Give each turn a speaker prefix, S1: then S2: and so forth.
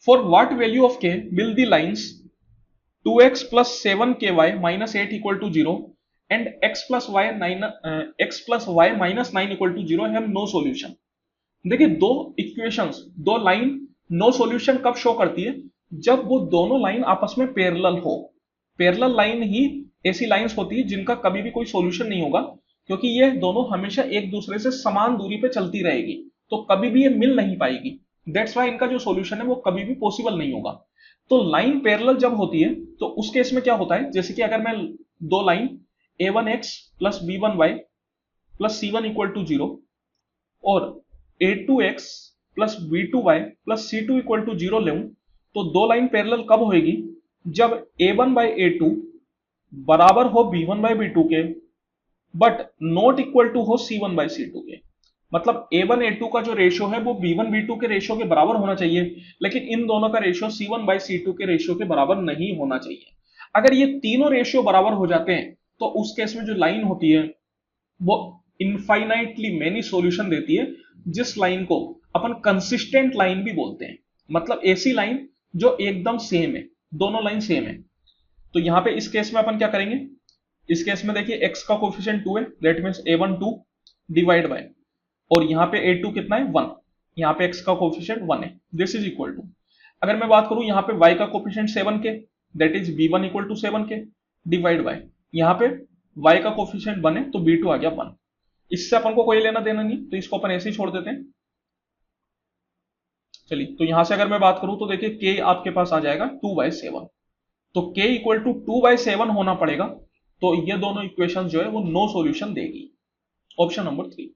S1: For what value of के will the lines 2x plus 7ky minus 8 equal to 0 and x plus y minus 9 equal to 0 have no solution। देखिए दो equations, दो line no solution कब show करती है? जब वो दोनों लाइन आपस में पैरेलल हो। पैरेलल लाइन ही ऐसी लाइंस होती है जिनका कभी भी कोई सॉल्यूशन नहीं होगा, क्योंकि ये दोनों हमेशा एक दूसरे से समान दूरी पे चलती रहेगी, तो कभी भी ये मिल नहीं पाएगी। दैट्स वाई इनका जो सॉल्यूशन है वो कभी भी पॉसिबल नहीं होगा। तो लाइन पैरेलल जब होती है तो उस केस में क्या होता है, जैसे कि अगर मैं दो line a1x plus b1y plus c1 equal to 0 और a2x plus b2y plus c2 equal to 0 लूं, तो दो लाइन पैरेलल कब होएगी? जब a1 बाई a2 बराबर हो b1 बाई b2 के, बट नॉट इक्वल टू हो c1 बाई c2 के। मतलब a1 a2 का जो रेशियो है वो b1 b2 के रेशियो के बराबर होना चाहिए, लेकिन इन दोनों का रेशियो c1 बाई c2 के रेशियो के बराबर नहीं होना चाहिए। अगर ये तीनों रेशियो बराबर हो जाते हैं तो उस केस में जो लाइन होती है वो इनफाइनाइटली मेनी सॉल्यूशन देती है, जिस लाइन को अपन कंसिस्टेंट लाइन भी बोलते हैं। मतलब ऐसी लाइन जो एकदम सेम है, दोनों लाइन सेम है। तो यहां पे इस केस में अपन क्या करेंगे? इस केस में देखिए x का कोफिशिएंट 2 है, that means a1 2 divide by, और यहां पे a2 कितना है 1, यहां पे x का कोफिशिएंट 1 है, दिस इज इक्वल टू, अगर मैं बात करूं यहां पे y का कोफिशिएंट 7 के, that is b1 equal to 7 के डिवाइड बाय, यहां पे y का कोफिशिएंट 1 है तो b2 आ गया 1। इससे अपन को कोई लेना देना नहीं, तो इसको अपन ऐसे ही छोड़ देते हैं। चलिए, तो यहां से अगर मैं बात करूं तो देखिए k आपके पास आ जाएगा 2/7, तो k इक्वल टू 2/7 होना पड़ेगा। तो ये दोनों इक्वेशन जो है वो नो सॉल्यूशन देगी। Option number 3।